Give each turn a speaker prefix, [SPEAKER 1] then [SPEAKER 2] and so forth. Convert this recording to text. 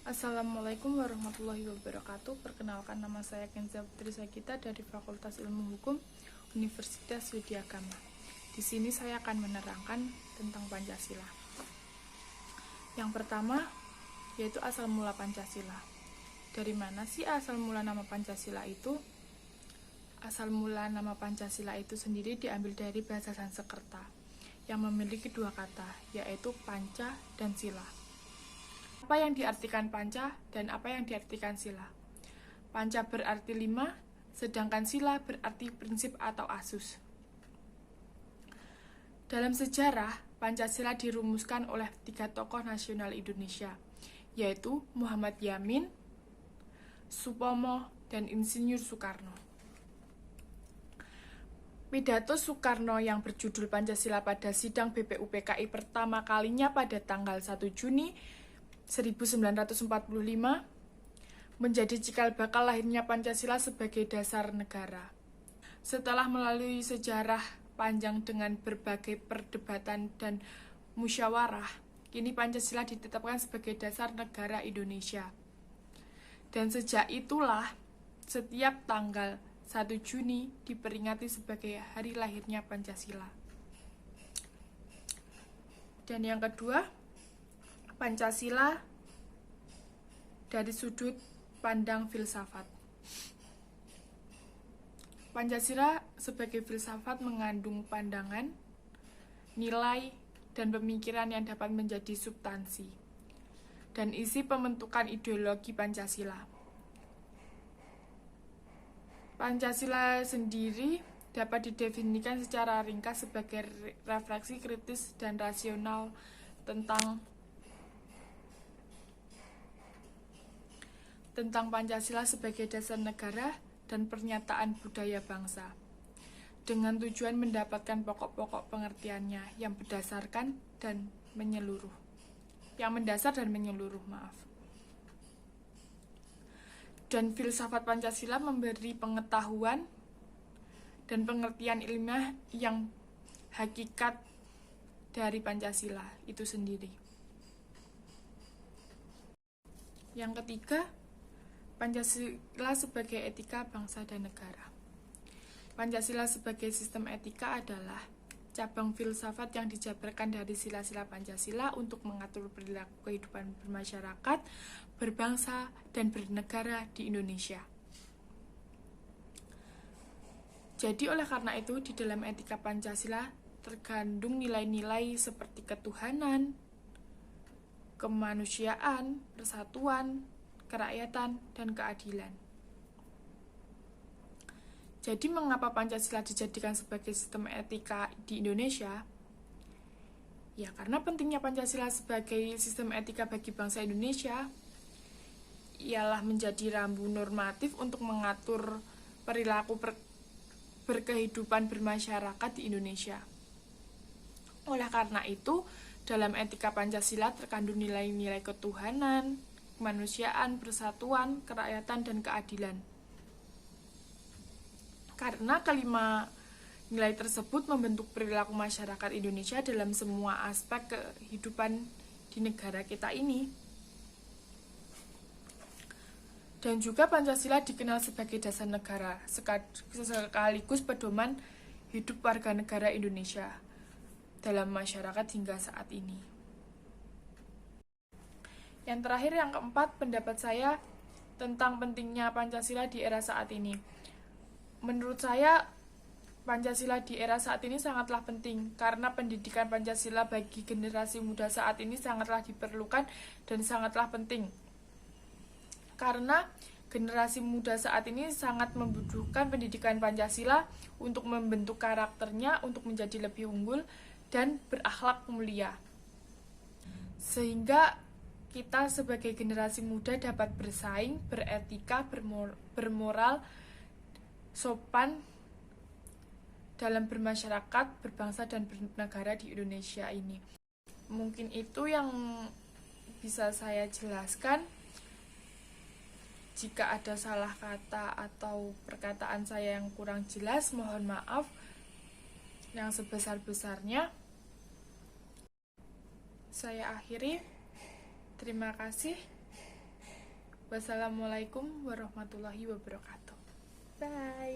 [SPEAKER 1] Assalamualaikum warahmatullahi wabarakatuh. Perkenalkan, nama saya Kenza Putri Sagita dari Fakultas Ilmu Hukum Universitas Widyagama. Di sini saya akan menerangkan tentang Pancasila. Yang pertama yaitu asal mula Pancasila. Dari mana sih asal mula nama Pancasila itu? Asal mula nama Pancasila itu sendiri diambil dari bahasa Sanskerta yang memiliki dua kata, yaitu panca dan sila. Apa yang diartikan panca dan apa yang diartikan sila? Panca berarti 5, sedangkan sila berarti prinsip atau asus. Dalam sejarah, Pancasila dirumuskan oleh 3 tokoh nasional Indonesia, yaitu Muhammad Yamin, Supomo, dan Insinyur Soekarno. Pidato Soekarno yang berjudul Pancasila pada sidang BPUPKI pertama kalinya pada tanggal 1 Juni 1945 menjadi cikal bakal lahirnya Pancasila sebagai dasar negara. Setelah melalui sejarah panjang dengan berbagai perdebatan dan musyawarah, kini Pancasila ditetapkan sebagai dasar negara Indonesia. Dan sejak itulah, setiap tanggal 1 Juni diperingati sebagai hari lahirnya Pancasila. Dan yang kedua, Pancasila dari sudut pandang filsafat. Pancasila sebagai filsafat mengandung pandangan, nilai, dan pemikiran yang dapat menjadi substansi dan isi pembentukan ideologi Pancasila. Pancasila sendiri dapat didefinisikan secara ringkas sebagai refleksi kritis dan rasional tentang Pancasila sebagai dasar negara dan pernyataan budaya bangsa, dengan tujuan mendapatkan pokok-pokok pengertiannya yang mendasar dan menyeluruh. Dan filsafat Pancasila memberi pengetahuan dan pengertian ilmiah yang hakikat dari Pancasila itu sendiri. Yang ketiga, Pancasila sebagai etika bangsa dan negara. Pancasila sebagai sistem etika adalah cabang filsafat yang dijabarkan dari sila-sila Pancasila untuk mengatur perilaku kehidupan bermasyarakat, berbangsa, dan bernegara di Indonesia. Jadi oleh karena itu, di dalam etika Pancasila terkandung nilai-nilai seperti ketuhanan, kemanusiaan, persatuan, kerakyatan, dan keadilan. Jadi mengapa Pancasila dijadikan sebagai sistem etika di Indonesia? Ya karena pentingnya Pancasila sebagai sistem etika bagi bangsa Indonesia ialah menjadi rambu normatif untuk mengatur perilaku berkehidupan bermasyarakat di Indonesia. Oleh karena itu, dalam etika Pancasila terkandung nilai-nilai ketuhanan, kemanusiaan, persatuan, kerakyatan, dan keadilan. Karena kelima nilai tersebut membentuk perilaku masyarakat Indonesia dalam semua aspek kehidupan di negara kita ini. Dan juga Pancasila dikenal sebagai dasar negara, sekaligus pedoman hidup warga negara Indonesia dalam masyarakat hingga saat ini. Yang terakhir, yang keempat, pendapat saya tentang pentingnya Pancasila di era saat ini. Menurut saya, Pancasila di era saat ini sangatlah penting karena pendidikan Pancasila bagi generasi muda saat ini sangatlah diperlukan dan sangatlah penting. Karena generasi muda saat ini sangat membutuhkan pendidikan Pancasila untuk membentuk karakternya untuk menjadi lebih unggul dan berakhlak mulia. Sehingga kita sebagai generasi muda dapat bersaing, beretika, bermoral, sopan dalam bermasyarakat, berbangsa, dan bernegara di Indonesia ini. Mungkin itu yang bisa saya jelaskan. Jika ada salah kata atau perkataan saya yang kurang jelas, mohon maaf yang sebesar-besarnya. Saya akhiri. Terima kasih. Wassalamualaikum warahmatullahi wabarakatuh. Bye.